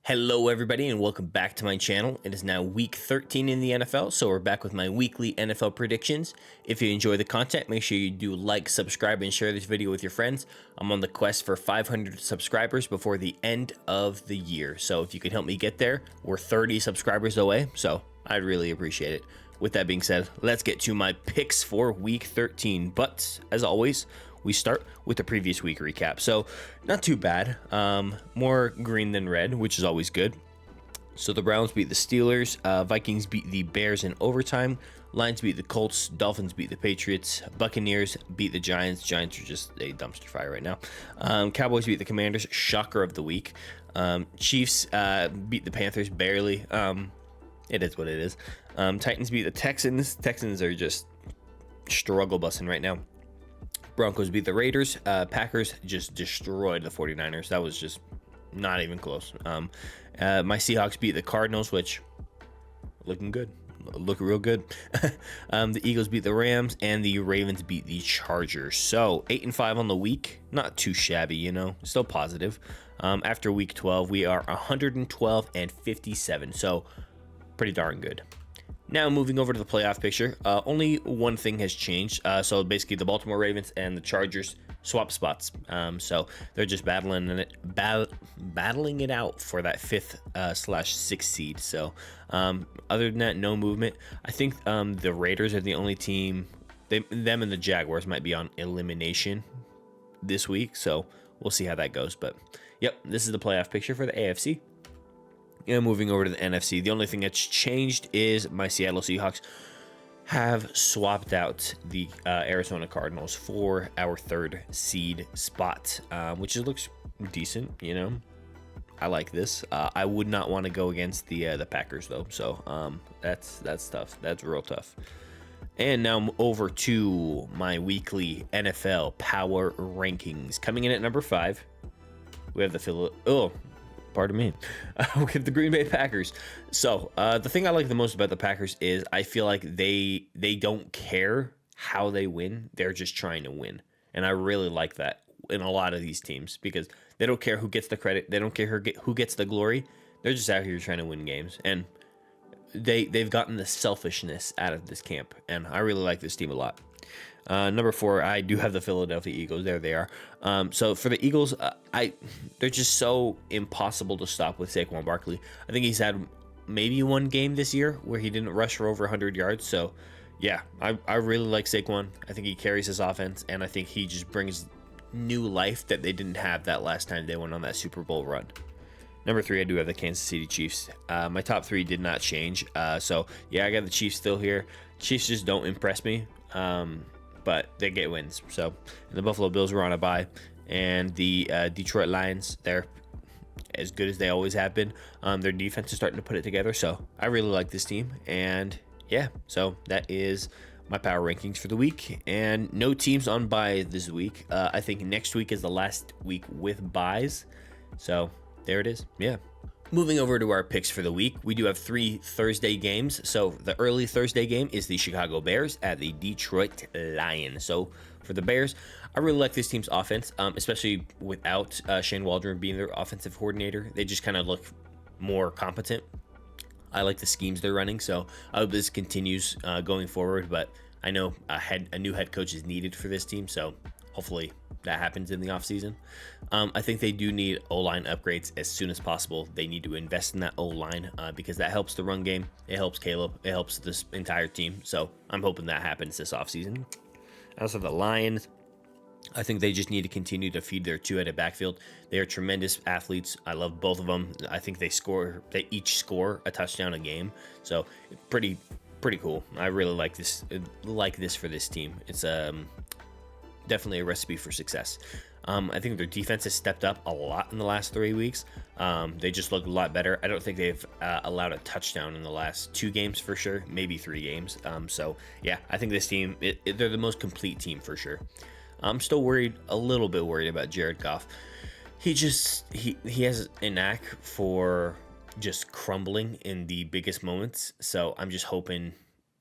Hello, everybody, and welcome back to my channel. It is now week 13 in the NFL, so we're back with my weekly NFL predictions. If you enjoy the content, make sure you do like, subscribe, and share this video with your friends. I'm on the quest for 500 subscribers before the end of the year, so if you can help me get there, we're 30 subscribers away, so I'd really appreciate it. With that being said, let's get to my picks for week 13, but as always, we start with the previous week recap. So not too bad. More green than red, which is always good. So the Browns beat the Steelers. Vikings beat the Bears in overtime. Lions beat the Colts. Dolphins beat the Patriots. Buccaneers beat the Giants. Giants are just a dumpster fire right now. Cowboys beat the Commanders. Shocker of the week. Chiefs beat the Panthers barely. It is what it is. Titans beat the Texans. Texans are just struggle busting right now. Broncos beat the Raiders. Packers just destroyed the 49ers. That was just not even close. My Seahawks beat the Cardinals, which looking good. Look real good. The Eagles beat the Rams, and the Ravens beat the Chargers. So 8-5 on the week. Not too shabby, you know. Still positive. After week 12, we are 112-57. So pretty darn good. Now moving over to the playoff picture, only one thing has changed. So basically the Baltimore Ravens and the Chargers swap spots. So they're just battling it out for that 5th/6th seed. So other than that, no movement. I think the Raiders are the only team. Them and the Jaguars might be on elimination this week. So we'll see how that goes. But yep, this is the playoff picture for the AFC. And moving over to the NFC, the only thing that's changed is my Seattle Seahawks have swapped out the Arizona Cardinals for our 3rd seed spot, which looks decent, you know. I like this. I would not want to go against the Packers, though, so that's tough. That's real tough. And now over to my weekly NFL power rankings. Coming in at number 5, we have the pardon me. We have the Green Bay Packers. So the thing I like the most about the Packers is I feel like they don't care how they win. They're just trying to win. And I really like that in a lot of these teams because they don't care who gets the credit. They don't care who gets the glory. They're just out here trying to win games. And they've gotten the selfishness out of this camp. And I really like this team a lot. Number 4, I do have the Philadelphia Eagles. There they are. So for the Eagles, they're just so impossible to stop with Saquon Barkley. I think he's had maybe one game this year where he didn't rush for over 100 yards. So yeah, I really like Saquon. I think he carries his offense, and I think he just brings new life that they didn't have that last time they went on that Super Bowl run. Number 3, I do have the Kansas City Chiefs. My top 3 did not change. So yeah, I got the Chiefs still here. Chiefs just don't impress me. But they get wins. So and the Buffalo Bills were on a bye, and the Detroit Lions, they're as good as they always have been. Their defense is starting to put it together, so I really like this team. And yeah, so that is my power rankings for the week, and no teams on bye this week. I think next week is the last week with byes, so there it is. Yeah. Moving over to our picks for the week, we do have 3 Thursday games. So the early Thursday game is the Chicago Bears at the Detroit Lions. So for the Bears, I really like this team's offense, especially without Shane Waldron being their offensive coordinator. They just kind of look more competent. I like the schemes they're running, so I hope this continues going forward. But I know a new head coach is needed for this team, so hopefully that happens in the offseason. I think they do need O-line upgrades as soon as possible. They need to invest in that O-line because that helps the run game. It helps Caleb. It helps this entire team. So I'm hoping that happens this offseason. As for the Lions, I think they just need to continue to feed their two-headed backfield. They are tremendous athletes. I love both of them. I think they each score a touchdown a game. So pretty cool. I really like this for this team. It's definitely a recipe for success. I think their defense has stepped up a lot in the last 3 weeks. They just look a lot better. I don't think they've allowed a touchdown in the last 2 games for sure, maybe 3 games. So yeah, I think this team, they're the most complete team for sure. I'm still a little bit worried about Jared Goff. He has a knack for just crumbling in the biggest moments. So I'm just hoping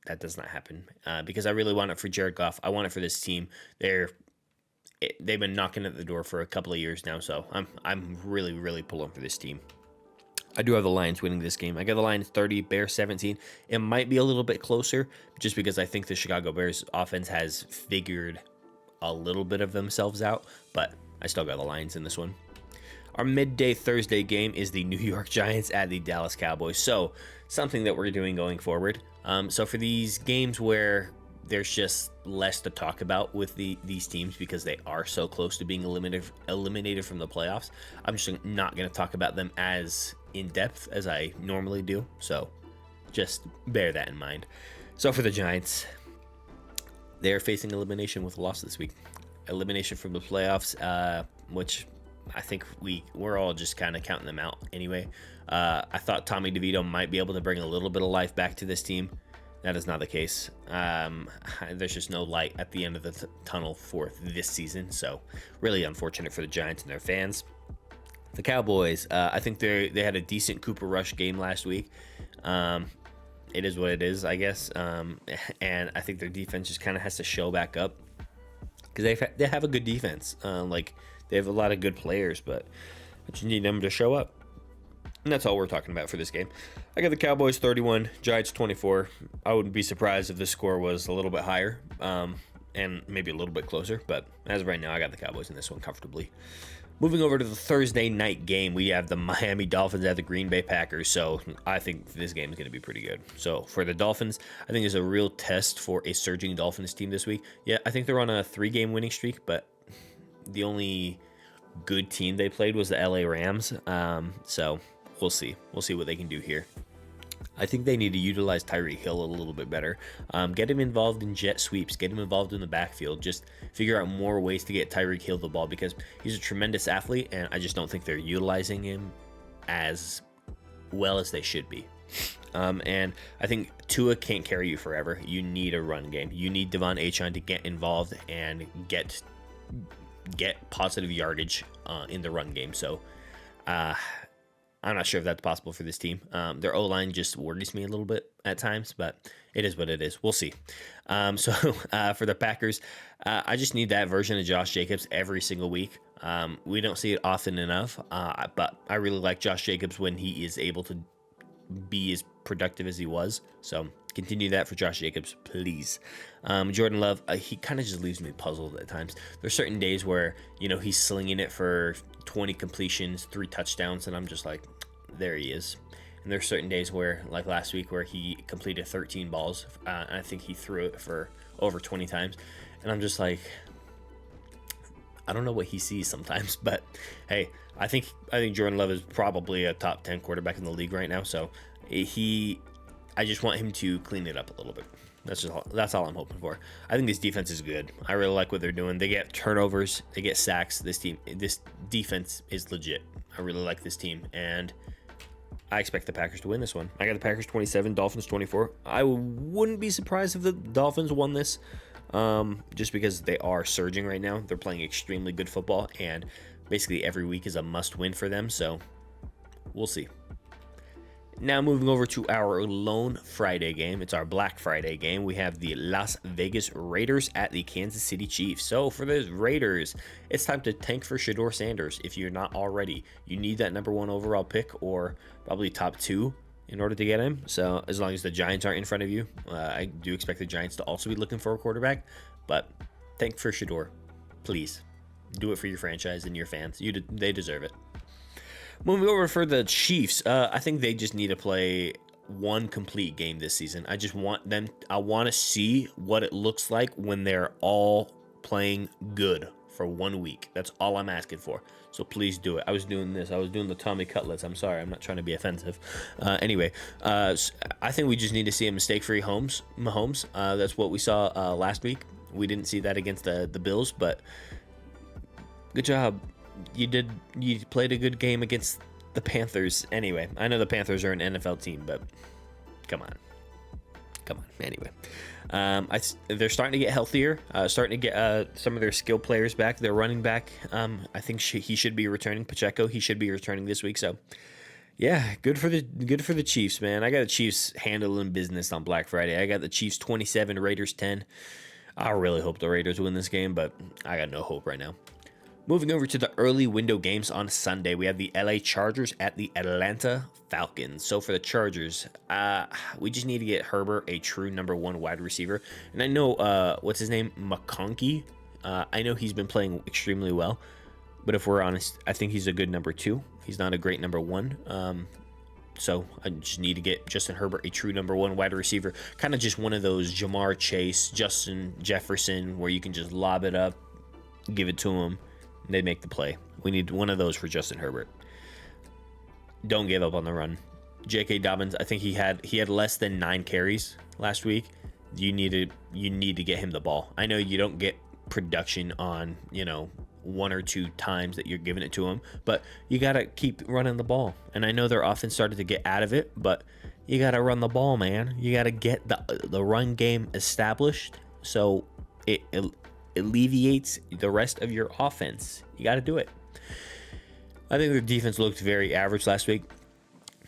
that does not happen because I really want it for Jared Goff. I want it for this team. They've been knocking at the door for a couple of years now, so I'm really pulling for this team. I do have the Lions winning this game. I got the Lions 30, Bears 17. It might be a little bit closer just because I think the Chicago Bears offense has figured a little bit of themselves out, but I still got the Lions in this one. Our midday Thursday game is the New York Giants at the Dallas Cowboys. So something that we're doing going forward. So for these games where there's just less to talk about with these teams because they are so close to being eliminated from the playoffs, I'm just not going to talk about them as in depth as I normally do. So just bear that in mind. So for the Giants, they're facing elimination with a loss this week. Elimination from the playoffs, which I think we're all just kind of counting them out anyway. I thought Tommy DeVito might be able to bring a little bit of life back to this team. That is not the case. There's just no light at the end of the tunnel for this season. So really unfortunate for the Giants and their fans. The Cowboys, I think they had a decent Cooper Rush game last week. It is what it is, I guess. And I think their defense just kind of has to show back up because they have a good defense. They have a lot of good players, but I just need them to show up. And that's all we're talking about for this game. I got the Cowboys 31, Giants 24. I wouldn't be surprised if this score was a little bit higher and maybe a little bit closer. But as of right now, I got the Cowboys in this one comfortably. Moving over to the Thursday night game, we have the Miami Dolphins at the Green Bay Packers. So I think this game is going to be pretty good. So for the Dolphins, I think it's a real test for a surging Dolphins team this week. Yeah, I think they're on a 3-game winning streak, but the only good team they played was the LA Rams. So we'll see. We'll see what they can do here. I think they need to utilize Tyreek Hill a little bit better. Get him involved in jet sweeps. Get him involved in the backfield. Just figure out more ways to get Tyreek Hill the ball because he's a tremendous athlete, and I just don't think they're utilizing him as well as they should be. And I think Tua can't carry you forever. You need a run game. You need Devon Achane to get involved and get positive yardage in the run game. So I'm not sure if that's possible for this team. Their O-line just worries me a little bit at times, but it is what it is. We'll see. So for the Packers, I just need that version of Josh Jacobs every single week. We don't see it often enough, but I really like Josh Jacobs when he is able to be as productive as he was. So continue that for Josh Jacobs, please. Jordan Love, he kind of just leaves me puzzled at times. There's certain days where, he's slinging it for 20 completions, 3 touchdowns, and I'm just like, there he is. And there's certain days where, like last week, where he completed 13 balls, and I think he threw it for over 20 times. And I'm just like, I don't know what he sees sometimes, but hey, I think Jordan Love is probably a top 10 quarterback in the league right now. So I just want him to clean it up a little bit. That's all I'm hoping for. I think this defense is good. I really like what they're doing. They get turnovers, they get sacks. This defense is legit. I really like this team, and I expect the Packers to win this one. I got the Packers 27, Dolphins 24. I wouldn't be surprised if the Dolphins won this, just because they are surging right now. They're playing extremely good football, and basically every week is a must-win for them. So we'll see. Now moving over to our lone Friday game. It's our Black Friday game. We have the Las Vegas Raiders at the Kansas City Chiefs. So for the Raiders, it's time to tank for Shedeur Sanders if you're not already. You need that number 1 overall pick or probably top 2 in order to get him. So as long as the Giants aren't in front of you, I do expect the Giants to also be looking for a quarterback. But tank for Shedeur, please. Do it for your franchise and your fans. They deserve it. Moving over for the Chiefs, I think they just need to play one complete game this season. I want to see what it looks like when they're all playing good for 1 week. That's all I'm asking for. So please do it. I was doing the Tommy Cutlets. I'm sorry. I'm not trying to be offensive. Anyway, I think we just need to see a mistake-free Mahomes. That's what we saw last week. We didn't see that against the Bills, but good job. You played a good game against the Panthers. Anyway, I know the Panthers are an NFL team, but come on. Anyway, they're starting to get healthier, starting to get some of their skill players back. Their running back, I think he should be returning. Pacheco, he should be returning this week. So yeah, good for the Chiefs, man. I got the Chiefs handling business on Black Friday. I got the Chiefs 27, Raiders 10. I really hope the Raiders win this game, but I got no hope right now. Moving over to the early window games on Sunday, we have the LA Chargers at the Atlanta Falcons. So for the Chargers, we just need to get Herbert a true number one wide receiver. And I know, what's his name? McConkey. I know he's been playing extremely well. But if we're honest, I think he's a good number two. He's not a great number one. So I just need to get Justin Herbert a true number one wide receiver. Kind of just one of those Jamar Chase, Justin Jefferson, where you can just lob it up, give it to him. They make the play. We need one of those for Justin Herbert. Don't give up on the run. J.K. Dobbins, I think he had less than 9 carries last week. You need to get him the ball. I know you don't get production on, 1 or 2 times that you're giving it to him, but you got to keep running the ball. And I know their offense started to get out of it, but you got to run the ball, man. You got to get the run game established so it alleviates the rest of your offense. You got to do it. I think their defense looked very average last week.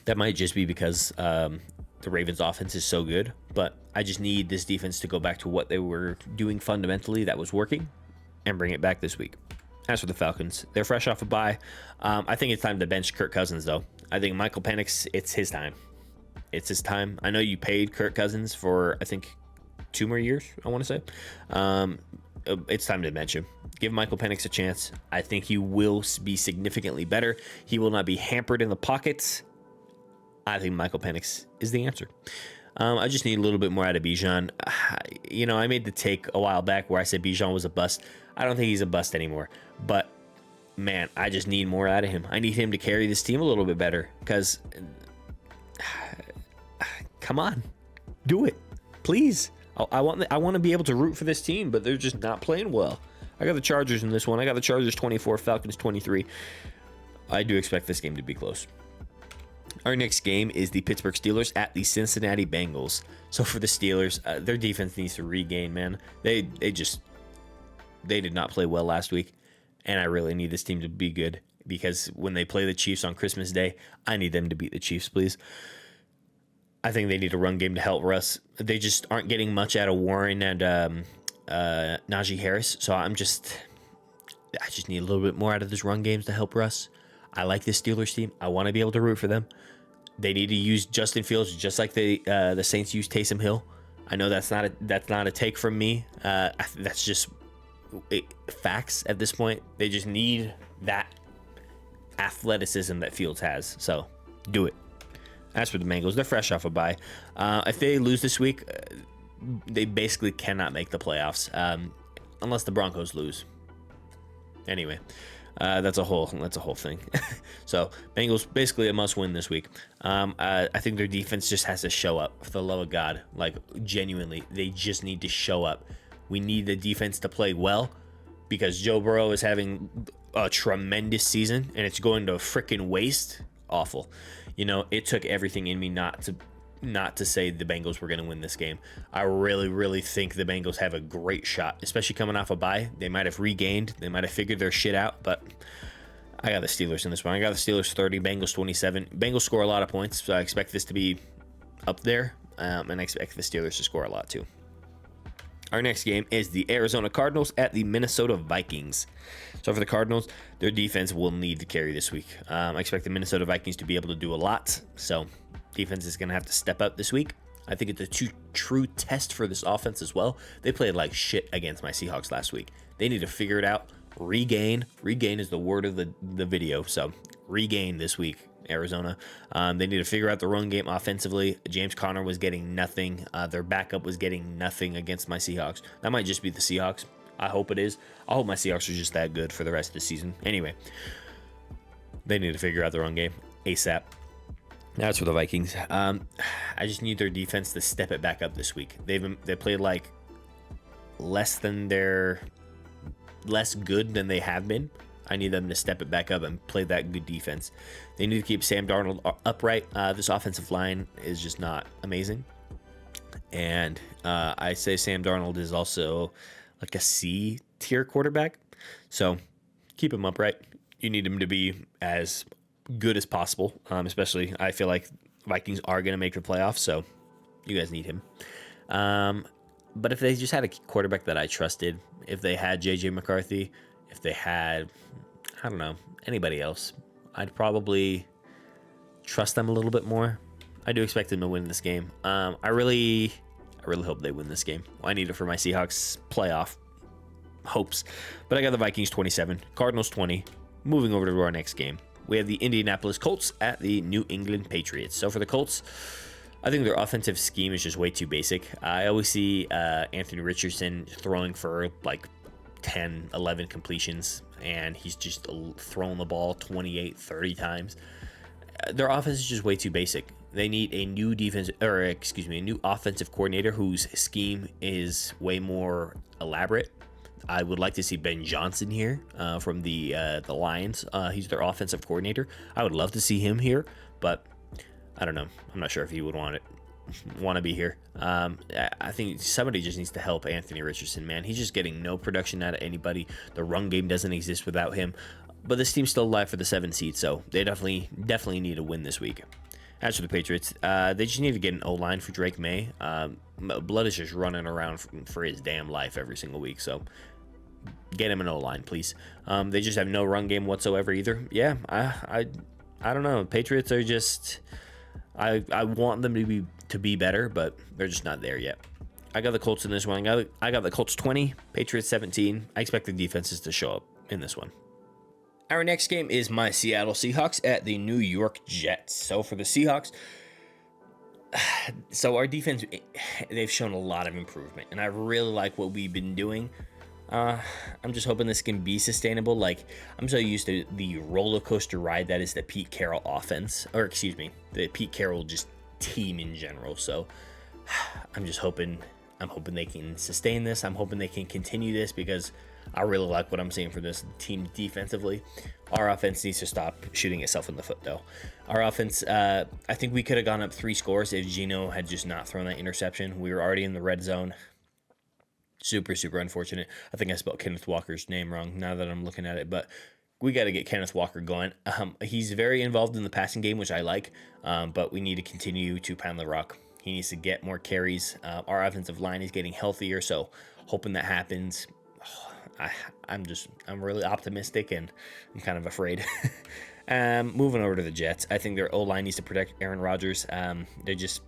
That might just be because the Ravens offense is so good, but I just need this defense to go back to what they were doing fundamentally that was working and bring it back this week. As for the Falcons, they're fresh off a bye. I think it's time to bench Kirk Cousins, though. I think Michael Penix, it's his time. It's his time. I know you paid Kirk Cousins for, I think, 2 more years, I want to say. It's time to bench him. Give Michael Penix a chance. I think he will be significantly better. He will not be hampered in the pockets. I think Michael Penix is the answer. I just need a little bit more out of Bijan. I made the take a while back where I said Bijan was a bust. I don't think he's a bust anymore. But, man, I just need more out of him. I need him to carry this team a little bit better. Because, come on. Do it. Please. I want to be able to root for this team, but they're just not playing well. I got the Chargers in this one. I got the Chargers 24, Falcons 23. I do expect this game to be close. Our next game is the Pittsburgh Steelers at the Cincinnati Bengals. So for the Steelers, their defense needs to regain, man. They did not play well last week, and I really need this team to be good because when they play the Chiefs on Christmas Day, I need them to beat the Chiefs, please. I think they need a run game to help Russ. They just aren't getting much out of Warren and Najee Harris. So I just need a little bit more out of those run games to help Russ. I like this Steelers team. I want to be able to root for them. They need to use Justin Fields just like the Saints used Taysom Hill. I know that's not a take from me. That's just facts at this point. They just need that athleticism that Fields has. So do it. As for the Bengals, they're fresh off a bye. If they lose this week, they basically cannot make the playoffs unless the Broncos lose. Anyway, that's a whole thing. So Bengals basically a must-win this week. I think their defense just has to show up. For the love of God, like genuinely, they just need to show up. We need the defense to play well because Joe Burrow is having a tremendous season and it's going to freaking waste. Awful. It took everything in me not to say the Bengals were going to win this game. I really, really think the Bengals have a great shot, especially coming off a bye. They might have regained. They might have figured their shit out, but I got the Steelers in this one. I got the Steelers 30, Bengals 27. Bengals score a lot of points, so I expect this to be up there, and I expect the Steelers to score a lot too. Our next game is the Arizona Cardinals at the Minnesota Vikings. So for the Cardinals, their defense will need to carry this week. I expect the Minnesota Vikings to be able to do a lot. So defense is going to have to step up this week. I think it's a true test for this offense as well. They played like shit against my Seahawks last week. They need to figure it out. Regain. Regain is the word of the video. So regain this week, Arizona. They need to figure out the run game offensively. James Conner was getting nothing. Their backup was getting nothing against my Seahawks. That might just be the Seahawks. I hope it is. I hope my Seahawks are just that good for the rest of the season. Anyway, they need to figure out the run game ASAP. That's for the Vikings. I just need their defense to step it back up this week. They played like less good than they have been. I need them to step it back up and play that good defense. They need to keep Sam Darnold upright. This offensive line is just not amazing. And I say Sam Darnold is also like a C tier quarterback. So keep him upright. You need him to be as good as possible. Especially, I feel like Vikings are going to make the playoffs. So you guys need him. But if they just had a quarterback that I trusted, if they had J.J. McCarthy, if they had, I don't know, anybody else, I'd probably trust them a little bit more. I do expect them to win this game. I really hope they win this game. I need it for my Seahawks playoff hopes. But I got the Vikings 27, Cardinals 20. Moving over to our next game, we have the Indianapolis Colts at the New England Patriots. So for the Colts, I think their offensive scheme is just way too basic. I always see Anthony Richardson throwing for like 10, 11 completions, and he's just throwing the ball 28, 30 times. Their offense is just way too basic. They need a new a new offensive coordinator whose scheme is way more elaborate. I would like to see Ben Johnson here from the Lions. He's their offensive coordinator. I would love to see him here, but I don't know. I'm not sure if he would want to be here. I think somebody just needs to help Anthony Richardson, man. He's just getting no production out of anybody. The run game doesn't exist without him. But this team's still alive for the 7th seed, so they definitely need to win this week. As for the Patriots, they just need to get an O-line for Drake May. Blood is just running around for his damn life every single week, so get him an O-line, please. They just have no run game whatsoever either. Yeah, I don't know. Patriots are just... I want them to be better, but they're just not there yet. I got the Colts in this one. I got the Colts 20, Patriots 17. I expect the defenses to show up in this one. Our next game is my Seattle Seahawks at the New York Jets. So for the Seahawks, so our defense, they've shown a lot of improvement, and I really like what we've been doing. I'm just hoping this can be sustainable. Like, I'm so used to the roller coaster ride that is the Pete Carroll offense, or excuse me, the Pete Carroll just team in general. So I'm hoping they can sustain this. I'm hoping they can continue this because I really like what I'm seeing for this team defensively. Our offense needs to stop shooting itself in the foot, though. Our offense, I think we could have gone up 3 scores if Geno had just not thrown that interception. We were already in the red zone. Super, super unfortunate. I think I spelled Kenneth Walker's name wrong now that I'm looking at it, but we got to get Kenneth Walker going. He's very involved in the passing game, which I like, but we need to continue to pound the rock. He needs to get more carries. Our offensive line is getting healthier, so hoping that happens. I'm really optimistic, and I'm kind of afraid. Moving over to the Jets, I think their O-line needs to protect Aaron Rodgers. They just,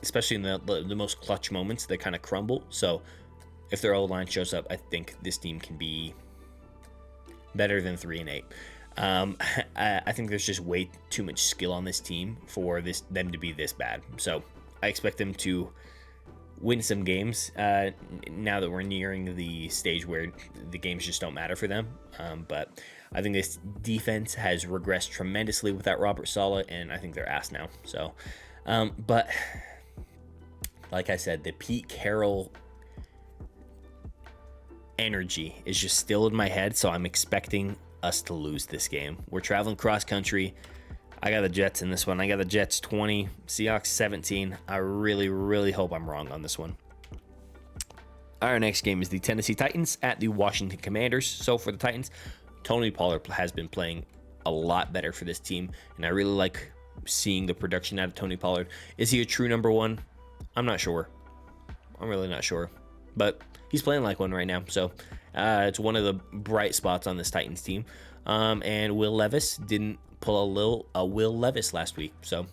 especially in the most clutch moments, they kind of crumble. So if their O-line shows up, I think this team can be better than 3-8. I think there's just way too much skill on this team for them to be this bad. So I expect them to win some games now that we're nearing the stage where the games just don't matter for them. But I think this defense has regressed tremendously without Robert Saleh, and I think they're ass now. So, but like I said, the Pete Carroll energy is just still in my head, so I'm expecting us to lose this game. We're traveling cross country. I got the Jets in this one. I got the Jets 20, Seahawks 17. I really, really hope I'm wrong on this one. Our next game is the Tennessee Titans at the Washington Commanders. So for the Titans, Tony Pollard has been playing a lot better for this team, and I really like seeing the production out of Tony Pollard. Is he a true number one? I'm not sure. I'm really not sure. But he's playing like one right now, so it's one of the bright spots on this Titans team. And Will Levis didn't pull a Will Levis last week, so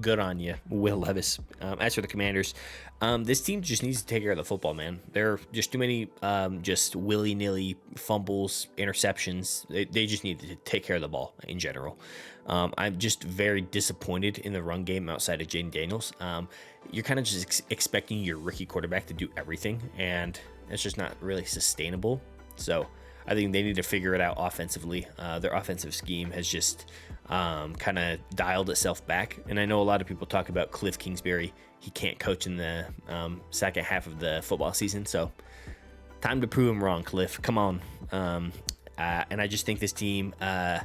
good on you, Will Levis. As for the Commanders, this team just needs to take care of the football, man. There are just too many just willy-nilly fumbles, interceptions. They just need to take care of the ball in general. I'm just very disappointed in the run game outside of Jaden Daniels. You're kind of just expecting your rookie quarterback to do everything, and it's just not really sustainable. So I think they need to figure it out offensively. Their offensive scheme has just kind of dialed itself back. And I know a lot of people talk about Cliff Kingsbury. He can't coach in the second half of the football season. So time to prove him wrong, Cliff. Come on. And I just think this team, I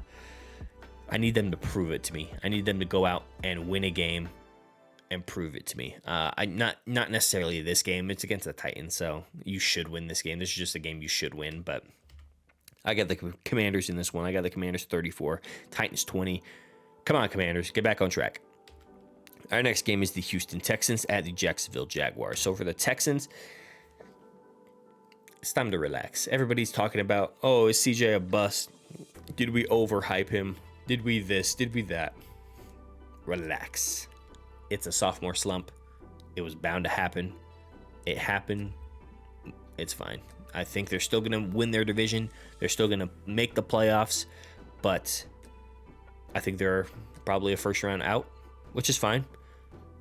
need them to prove it to me. I need them to go out and win a game and prove it to me. Not necessarily this game. It's against the Titans, so you should win this game. This is just a game you should win, but I got the Commanders in this one. I got the Commanders 34, Titans 20. Come on, Commanders, get back on track. Our next game is the Houston Texans at the Jacksonville Jaguars. So for the Texans, It's time to relax. Everybody's talking about, oh, is CJ a bust? Did we overhype him? Did we this? Did we that? Relax. It's a sophomore slump. It was bound to happen. It happened. It's fine. I think they're still going to win their division. They're still going to make the playoffs. But I think they're probably a first round out, which is fine.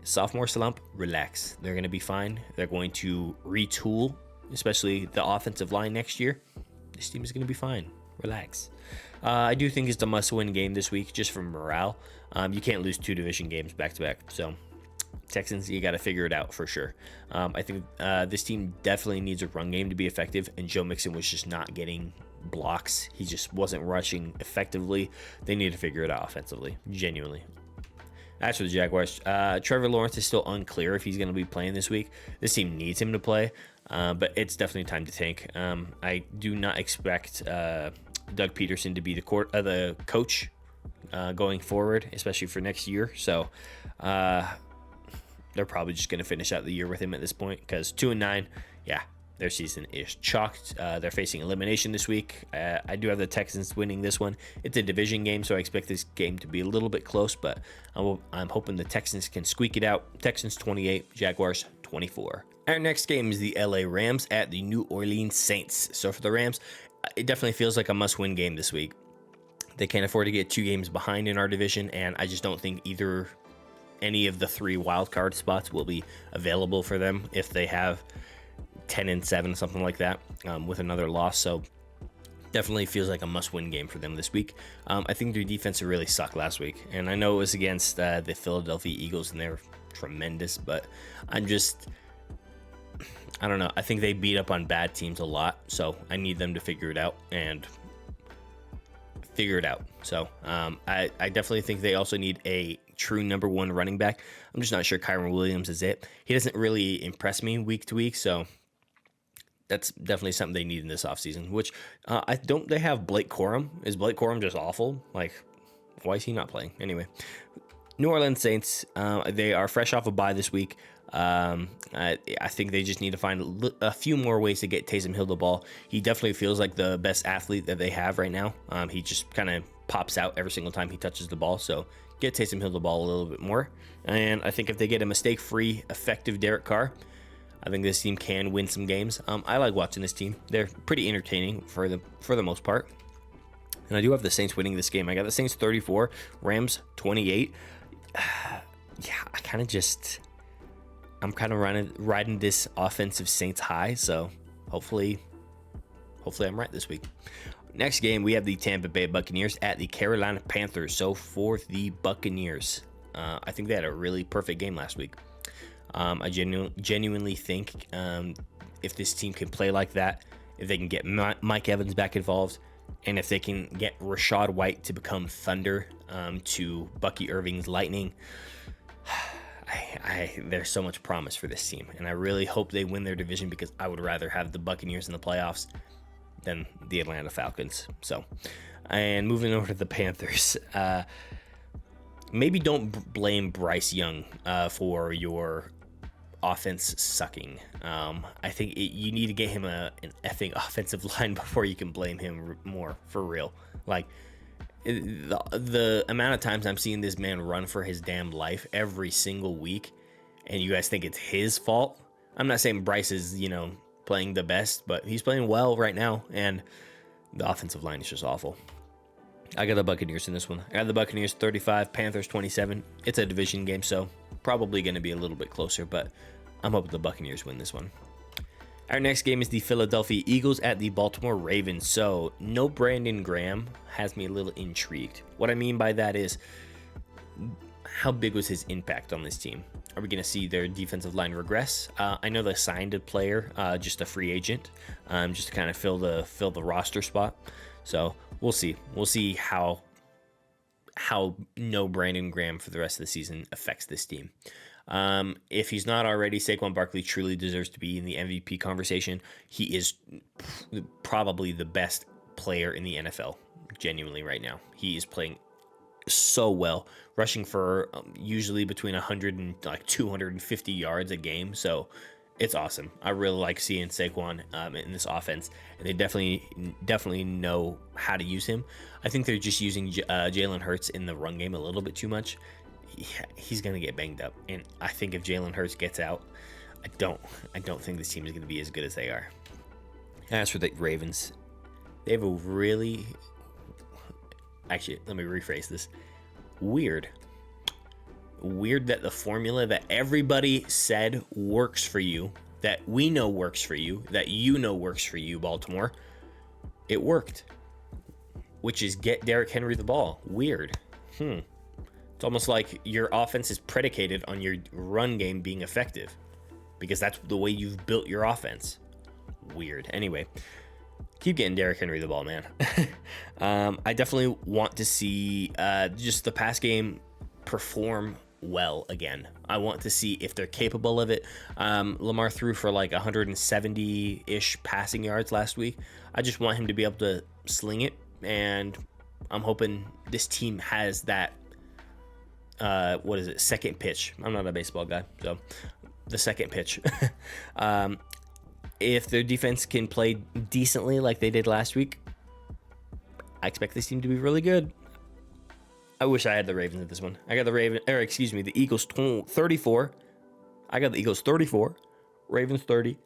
Sophomore slump, relax. They're going to be fine. They're going to retool, especially the offensive line next year. This team is going to be fine. Relax. I do think it's a must-win game this week, just for morale. You can't lose 2 division games back-to-back. So, Texans, you got to figure it out for sure. I think this team definitely needs a run game to be effective, and Joe Mixon was just not getting blocks. He just wasn't rushing effectively. They need to figure it out offensively, genuinely. As for the Jaguars, Trevor Lawrence is still unclear if he's going to be playing this week. This team needs him to play, but it's definitely time to tank. I do not expect Doug Peterson to be the coach going forward, especially for next year. So they're probably just going to finish out the year with him at this point, because 2-9, yeah, their season is chalked. They're facing elimination this week. I do have the Texans winning this one. It's a division game, so I expect this game to be a little bit close, but I'm hoping the Texans can squeak it out. Texans 28, Jaguars 24. Our next game is the LA Rams at the New Orleans Saints. So for the Rams, it definitely feels like a must-win game this week. They can't afford to get 2 games behind in our division, and I just don't think any of the 3 wild card spots will be available for them if they have 10-7, something like that, with another loss. So definitely feels like a must-win game for them this week. I think their defense really sucked last week, and I know it was against the Philadelphia Eagles, and they're tremendous, but I don't know. I think they beat up on bad teams a lot, so I need them to figure it out. So I definitely think they also need a true number 1 running back. I'm just not sure Kyron Williams is it. He doesn't really impress me week to week, so that's definitely something they need in this offseason, which they have Blake Corum. Is Blake Corum just awful? Like, why is he not playing? Anyway, New Orleans Saints, they are fresh off a bye this week. I think they just need to find a few more ways to get Taysom Hill the ball. He definitely feels like the best athlete that they have right now. He just kind of pops out every single time he touches the ball. So get Taysom Hill the ball a little bit more. And I think if they get a mistake-free, effective Derek Carr, I think this team can win some games. I like watching this team. They're pretty entertaining for the most part. And I do have the Saints winning this game. I got the Saints 34, Rams 28. Yeah, I'm kind of riding this offensive Saints high, so hopefully I'm right this week. Next game, we have the Tampa Bay Buccaneers at the Carolina Panthers. So for the Buccaneers, I think they had a really perfect game last week. I genuinely think if this team can play like that, if they can get Mike Evans back involved, and if they can get Rashad White to become Thunder to Bucky Irving's Lightning, there's so much promise for this team, and I really hope they win their division, because I would rather have the Buccaneers in the playoffs than the Atlanta Falcons. So, and moving over to the Panthers, maybe don't blame Bryce Young for your offense sucking. I think you need to get him an effing offensive line before you can blame him more, for real. Like, the amount of times I'm seeing this man run for his damn life every single week, and you guys think it's his fault. I'm not saying Bryce is, playing the best, but he's playing well right now, and the offensive line is just awful. I got the Buccaneers in this one. I got the Buccaneers 35, Panthers 27. It's a division game, so probably going to be a little bit closer, but I'm hoping the Buccaneers win this one. Our next game is the Philadelphia Eagles at the Baltimore Ravens. So no Brandon Graham has me a little intrigued. What I mean by that is, how big was his impact on this team? Are we going to see their defensive line regress? I know they signed a player, just a free agent, just to kind of fill the roster spot. So we'll see. We'll see how no Brandon Graham for the rest of the season affects this team. If he's not already, Saquon Barkley truly deserves to be in the MVP conversation. He is probably the best player in the NFL, genuinely, right now. He is playing so well, rushing for usually between 100 and 250 yards a game. So It's awesome. I really like seeing Saquon in this offense, and they definitely know how to use him. I think they're just using Jalen Hurts in the run game a little bit too much. He's gonna get banged up, and I think if Jalen Hurts gets out, I don't think this team is gonna be as good as they are. As for the Ravens, they have a really, actually, let me rephrase this. Weird that the formula that everybody said works for you, that we know works for you, that you know works for you, Baltimore, it worked, which is get Derrick Henry the ball. Weird. It's almost like your offense is predicated on your run game being effective, because that's the way you've built your offense. Weird. Anyway, keep getting Derrick Henry the ball, man. I definitely want to see just the pass game perform well again. I want to see if they're capable of it. Lamar threw for like 170-ish passing yards last week. I just want him to be able to sling it, and I'm hoping this team has that second pitch. I'm not a baseball guy, so the second pitch. If their defense can play decently like they did last week, I expect this team to be really good. I wish I had the Ravens at this one. I got the Eagles 34. I got the Eagles 34, Ravens 30.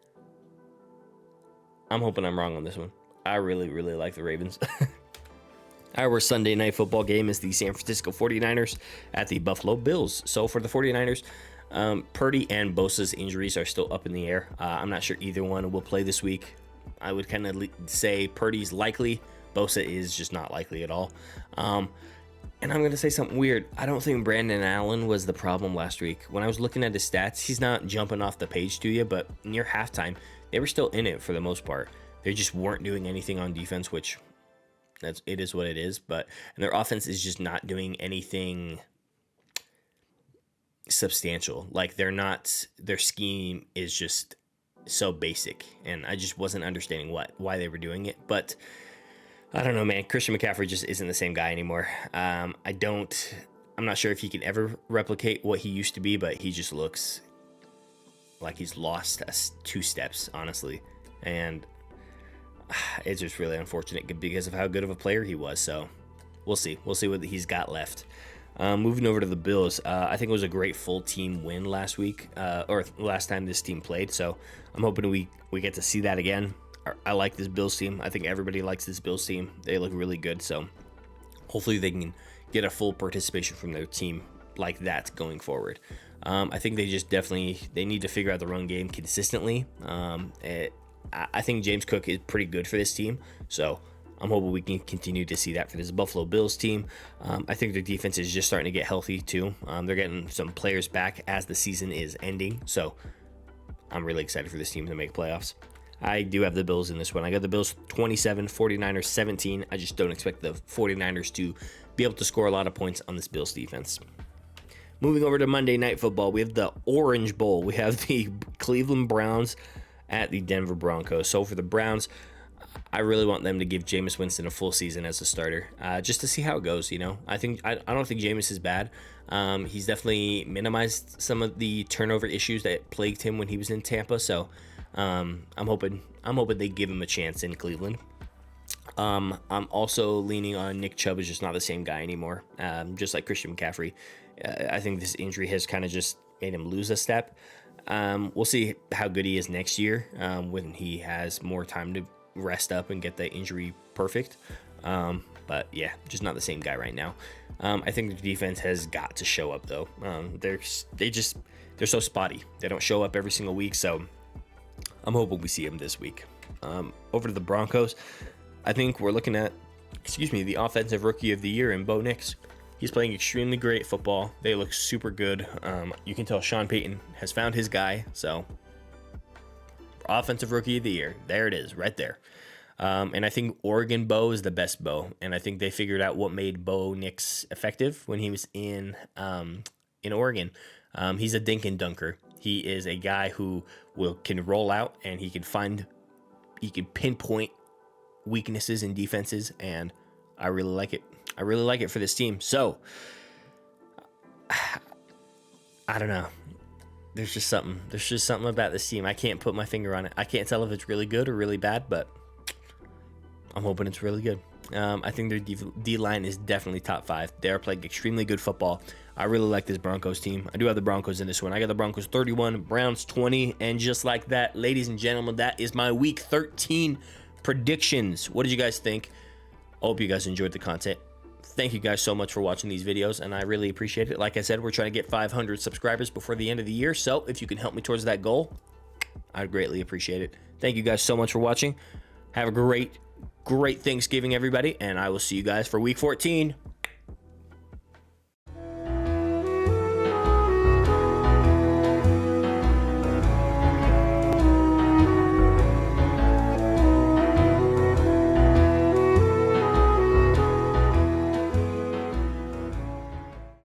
I'm hoping I'm wrong on this one. I really, really like the Ravens. Our Sunday night football game is the San Francisco 49ers at the Buffalo Bills. So for the 49ers, Purdy and Bosa's injuries are still up in the air. I'm not sure either one will play this week. I would kind of say Purdy's likely. Bosa is just not likely at all. And I'm going to say something weird. I don't think Brandon Allen was the problem last week. When I was looking at his stats, he's not jumping off the page to you, but near halftime, they were still in it for the most part. They just weren't doing anything on defense, which it is what it is. And their offense is just not doing anything substantial. Like their scheme is just so basic, and I just wasn't understanding why they were doing it. But I don't know, man. Christian McCaffrey just isn't the same guy anymore. I'm not sure if he can ever replicate what he used to be, but he just looks like he's lost two steps, honestly. And it's just really unfortunate because of how good of a player he was. So we'll see. We'll see what he's got left. Moving over to the Bills, I think it was a great full team win last week, or last time this team played. So I'm hoping we get to see that again. I like this Bills team. I think everybody likes this Bills team. They look really good. So hopefully they can get a full participation from their team like that going forward. I think they need to figure out the run game consistently. I think James Cook is pretty good for this team. So I'm hoping we can continue to see that for this Buffalo Bills team. I think their defense is just starting to get healthy too. They're getting some players back as the season is ending. So I'm really excited for this team to make playoffs. I do have the Bills in this one. I got the Bills 27, 49ers 17. I just don't expect the 49ers to be able to score a lot of points on this Bills defense. Moving over to Monday Night Football, we have the Orange Bowl. We have the Cleveland Browns at the Denver Broncos. So for the Browns, I really want them to give Jameis Winston a full season as a starter, just to see how it goes. I don't think Jameis is bad. He's definitely minimized some of the turnover issues that plagued him when he was in Tampa. So I'm hoping they give him a chance in Cleveland. I'm also leaning on Nick Chubb is just not the same guy anymore. Just like Christian McCaffrey, I think this injury has kind of just made him lose a step. We'll see how good he is next year when he has more time to rest up and get the injury perfect. But yeah, just not the same guy right now. I think the defense has got to show up though. They're so spotty. They don't show up every single week. So I'm hoping we see him this week. Over to the Broncos, I think we're looking at, the offensive rookie of the year in Bo Nix. He's playing extremely great football. They look super good. You can tell Sean Payton has found his guy. So offensive rookie of the year, there it is, right there. And I think Oregon Bo is the best Bo, and I think they figured out what made Bo Nix effective when he was in Oregon. He's a dink and dunker. He is a guy who can roll out, and he can pinpoint weaknesses in defenses, and I really like it. I really like it for this team. So I don't know. there's just something. There's just something about this team. I can't put my finger on it. I can't tell if it's really good or really bad, but I'm hoping it's really good. I think their D-line is definitely top 5. They're playing extremely good football. I really like this Broncos team. I do have the Broncos in this one. I got the Broncos 31, Browns 20, and just like that, ladies and gentlemen, that is my Week 13 predictions. What did you guys think? I hope you guys enjoyed the content. Thank you guys so much for watching these videos, and I really appreciate it. Like I said, we're trying to get 500 subscribers before the end of the year, so if you can help me towards that goal, I'd greatly appreciate it. Thank you guys so much for watching. Have a great Thanksgiving, everybody, and I will see you guys for Week 14.